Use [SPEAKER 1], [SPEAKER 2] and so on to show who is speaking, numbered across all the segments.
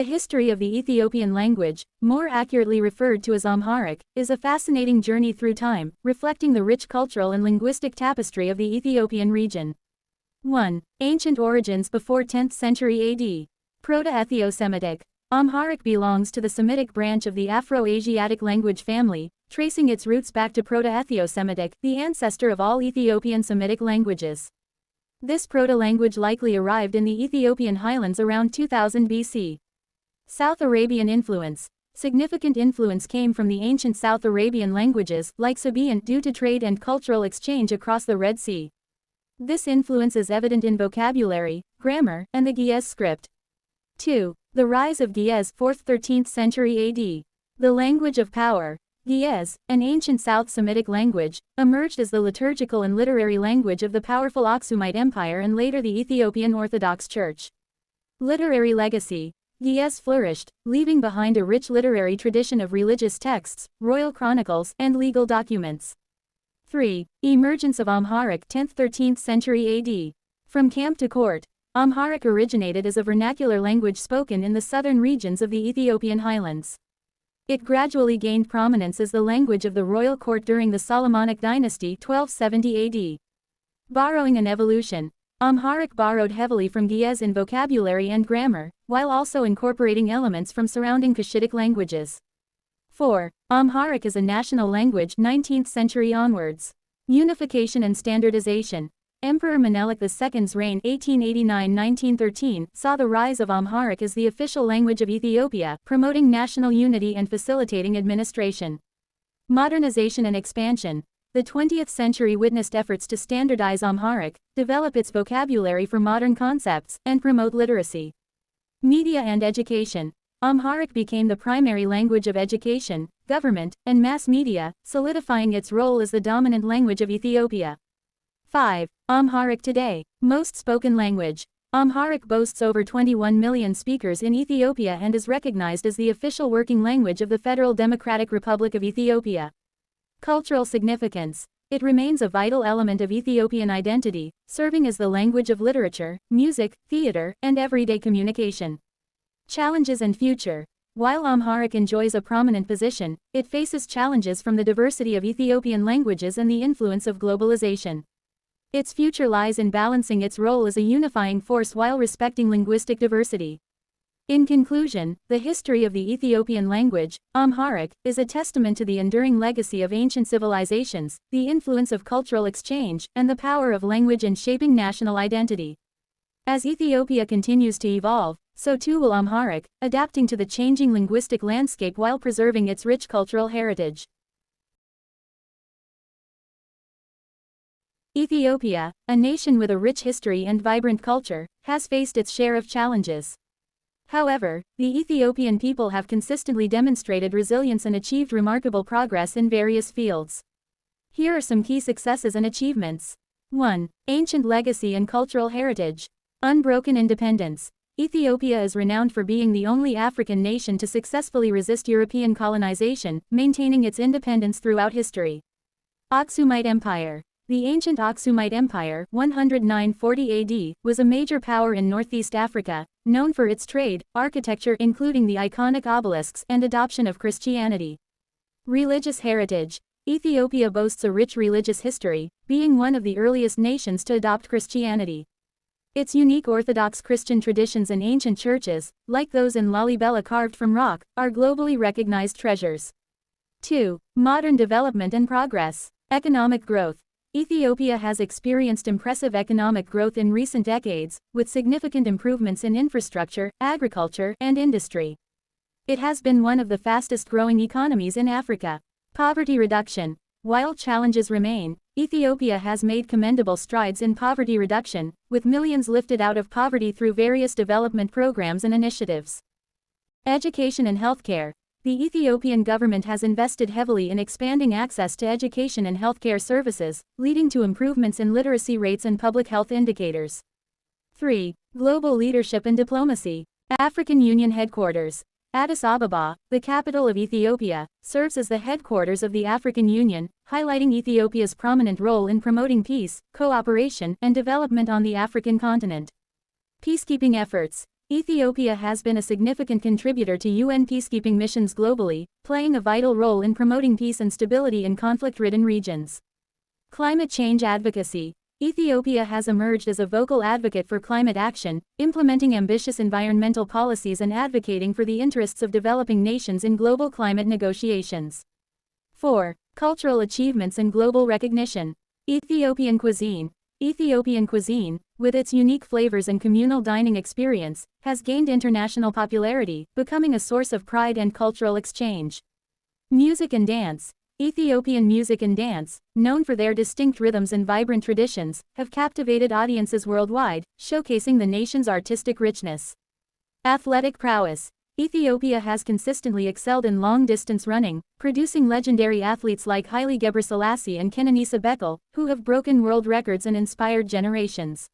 [SPEAKER 1] The history of the Ethiopian language, more accurately referred to as Amharic, is a fascinating journey through time, reflecting the rich cultural and linguistic tapestry of the Ethiopian region. 1. Ancient origins before 10th century AD. Proto-Ethio-Semitic. Amharic belongs to the Semitic branch of the Afro-Asiatic language family, tracing its roots back to Proto-Ethio-Semitic, the ancestor of all Ethiopian Semitic languages. This proto-language likely arrived in the Ethiopian highlands around 2000 BC. South Arabian influence. Significant influence came from the ancient South Arabian languages, like Sabaean, due to trade and cultural exchange across the Red Sea. This influence is evident in vocabulary, grammar, and the Ge'ez script. 2. The rise of Ge'ez, 4th–13th century AD. The language of power. Ge'ez, an ancient South Semitic language, emerged as the liturgical and literary language of the powerful Aksumite Empire and later the Ethiopian Orthodox Church. Literary legacy. Ge'ez flourished, leaving behind a rich literary tradition of religious texts, royal chronicles, and legal documents. 3. Emergence of Amharic, 10th–13th century AD. From camp to court, Amharic originated as a vernacular language spoken in the southern regions of the Ethiopian highlands. It gradually gained prominence as the language of the royal court during the Solomonic dynasty, 1270 AD. Borrowing and evolution. Amharic borrowed heavily from Ge'ez in vocabulary and grammar, while also incorporating elements from surrounding Cushitic languages. 4. Amharic as a national language, 19th century onwards. Unification and standardization. Emperor Menelik II's reign 1889–1913 saw the rise of Amharic as the official language of Ethiopia, promoting national unity and facilitating administration. Modernization and expansion. The 20th century witnessed efforts to standardize Amharic, develop its vocabulary for modern concepts, and promote literacy. Media and education. Amharic became the primary language of education, government, and mass media, solidifying its role as the dominant language of Ethiopia. 5. Amharic today. Most spoken language. Amharic boasts over 21 million speakers in Ethiopia and is recognized as the official working language of the Federal Democratic Republic of Ethiopia. Cultural significance. It remains a vital element of Ethiopian identity, serving as the language of literature, music, theater, and everyday communication. Challenges and future. While Amharic enjoys a prominent position, it faces challenges from the diversity of Ethiopian languages and the influence of globalization. Its future lies in balancing its role as a unifying force while respecting linguistic diversity. In conclusion, the history of the Ethiopian language, Amharic, is a testament to the enduring legacy of ancient civilizations, the influence of cultural exchange, and the power of language in shaping national identity. As Ethiopia continues to evolve, so too will Amharic, adapting to the changing linguistic landscape while preserving its rich cultural heritage. Ethiopia, a nation with a rich history and vibrant culture, has faced its share of challenges. However, the Ethiopian people have consistently demonstrated resilience and achieved remarkable progress in various fields. Here are some key successes and achievements. 1. Ancient legacy and cultural heritage. Unbroken independence. Ethiopia is renowned for being the only African nation to successfully resist European colonization, maintaining its independence throughout history. Aksumite Empire. The ancient Aksumite Empire, 109–40 AD, was a major power in Northeast Africa, known for its trade, architecture including the iconic obelisks, and adoption of Christianity. Religious heritage. Ethiopia boasts a rich religious history, being one of the earliest nations to adopt Christianity. Its unique Orthodox Christian traditions and ancient churches, like those in Lalibela carved from rock, are globally recognized treasures. 2. Modern development and progress. Economic growth. Ethiopia has experienced impressive economic growth in recent decades, with significant improvements in infrastructure, agriculture, and industry. It has been one of the fastest-growing economies in Africa. Poverty reduction. While challenges remain, Ethiopia has made commendable strides in poverty reduction, with millions lifted out of poverty through various development programs and initiatives. Education and healthcare. The Ethiopian government has invested heavily in expanding access to education and healthcare services, leading to improvements in literacy rates and public health indicators. 3. Global leadership and diplomacy. African Union headquarters. Addis Ababa, the capital of Ethiopia, serves as the headquarters of the African Union, highlighting Ethiopia's prominent role in promoting peace, cooperation, and development on the African continent. Peacekeeping efforts. Ethiopia has been a significant contributor to UN peacekeeping missions globally, playing a vital role in promoting peace and stability in conflict-ridden regions. Climate change advocacy. Ethiopia has emerged as a vocal advocate for climate action, implementing ambitious environmental policies and advocating for the interests of developing nations in global climate negotiations. 4. Cultural achievements and global recognition. Ethiopian cuisine. Ethiopian cuisine, with its unique flavors and communal dining experience, has gained international popularity, becoming a source of pride and cultural exchange. Music and dance. Ethiopian music and dance, known for their distinct rhythms and vibrant traditions, have captivated audiences worldwide, showcasing the nation's artistic richness. Athletic prowess. Ethiopia has consistently excelled in long-distance running, producing legendary athletes like Haile Gebrselassie and Kenenisa Bekele, who have broken world records and inspired generations.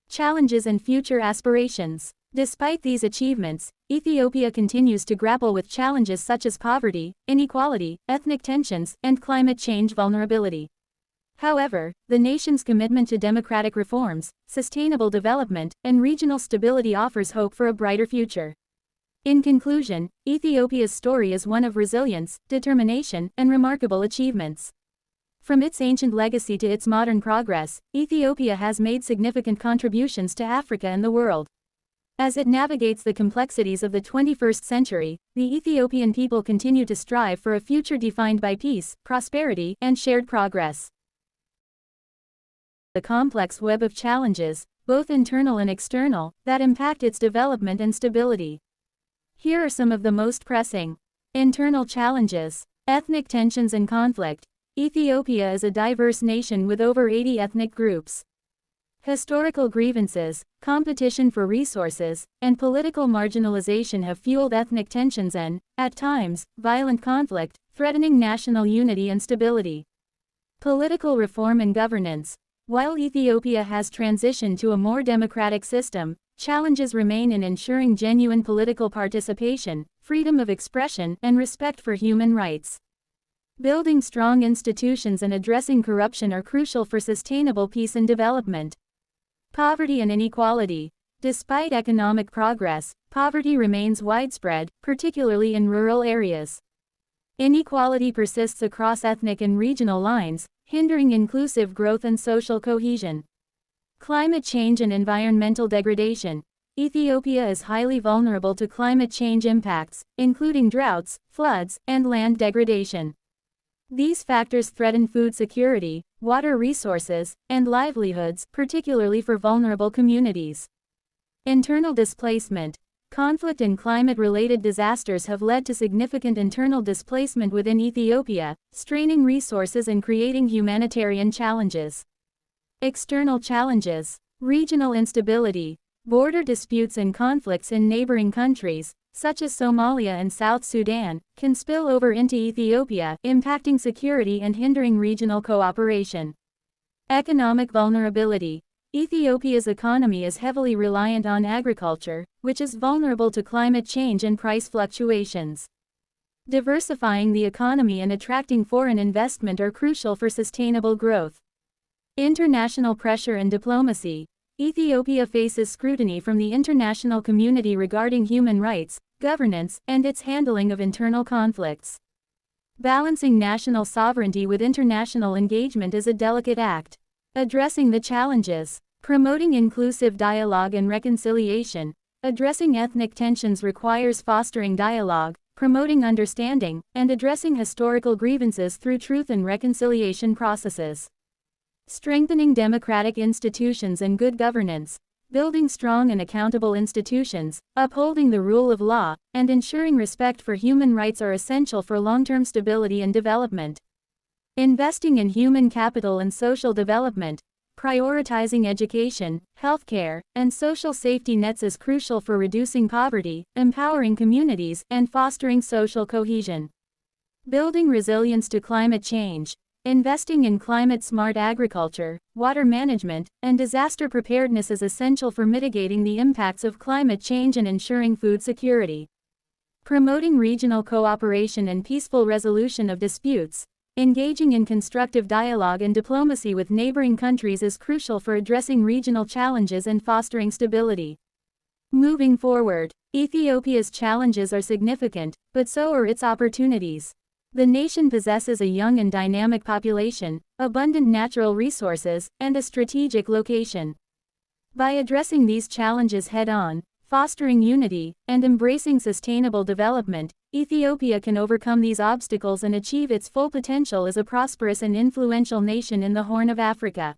[SPEAKER 1] Challenges and future aspirations. Despite these achievements, Ethiopia continues to grapple with challenges such as poverty, inequality, ethnic tensions, and climate change vulnerability. However, the nation's commitment to democratic reforms, sustainable development, and regional stability offers hope for a brighter future. In conclusion, Ethiopia's story is one of resilience, determination, and remarkable achievements. From its ancient legacy to its modern progress, Ethiopia has made significant contributions to Africa and the world. As it navigates the complexities of the 21st century, the Ethiopian people continue to strive for a future defined by peace, prosperity, and shared progress. The complex web of challenges, both internal and external, that impact its development and stability. Here are some of the most pressing. Internal challenges. Ethnic tensions and conflict. Ethiopia is a diverse nation with over 80 ethnic groups. Historical grievances, competition for resources, and political marginalization have fueled ethnic tensions and, at times, violent conflict, threatening national unity and stability. Political reform and governance. While Ethiopia has transitioned to a more democratic system, challenges remain in ensuring genuine political participation, freedom of expression, and respect for human rights. Building strong institutions and addressing corruption are crucial for sustainable peace and development. Poverty and inequality. Despite economic progress, poverty remains widespread, particularly in rural areas. Inequality persists across ethnic and regional lines, hindering inclusive growth and social cohesion. Climate change and environmental degradation. Ethiopia is highly vulnerable to climate change impacts, including droughts, floods, and land degradation. These factors threaten food security, water resources, and livelihoods, particularly for vulnerable communities. Internal displacement. Conflict and climate-related disasters have led to significant internal displacement within Ethiopia, straining resources and creating humanitarian challenges. External challenges. Regional instability. Border disputes and conflicts in neighboring countries, such as Somalia and South Sudan, can spill over into Ethiopia, impacting security and hindering regional cooperation. Economic vulnerability. Ethiopia's economy is heavily reliant on agriculture, which is vulnerable to climate change and price fluctuations. Diversifying the economy and attracting foreign investment are crucial for sustainable growth. International pressure and diplomacy. Ethiopia faces scrutiny from the international community regarding human rights, governance, and its handling of internal conflicts. Balancing national sovereignty with international engagement is a delicate act. Addressing the challenges. Promoting inclusive dialogue and reconciliation. Addressing ethnic tensions requires fostering dialogue, promoting understanding, and addressing historical grievances through truth and reconciliation processes. Strengthening democratic institutions and good governance. Building strong and accountable institutions, upholding the rule of law, and ensuring respect for human rights are essential for long-term stability and development. Investing in human capital and social development. Prioritizing education, healthcare, and social safety nets is crucial for reducing poverty, empowering communities, and fostering social cohesion. Building resilience to climate change. Investing in climate-smart agriculture, water management, and disaster preparedness is essential for mitigating the impacts of climate change and ensuring food security. Promoting regional cooperation and peaceful resolution of disputes. Engaging in constructive dialogue and diplomacy with neighboring countries is crucial for addressing regional challenges and fostering stability. Moving forward, Ethiopia's challenges are significant, but so are its opportunities. The nation possesses a young and dynamic population, abundant natural resources, and a strategic location. By addressing these challenges head-on, fostering unity, and embracing sustainable development, Ethiopia can overcome these obstacles and achieve its full potential as a prosperous and influential nation in the Horn of Africa.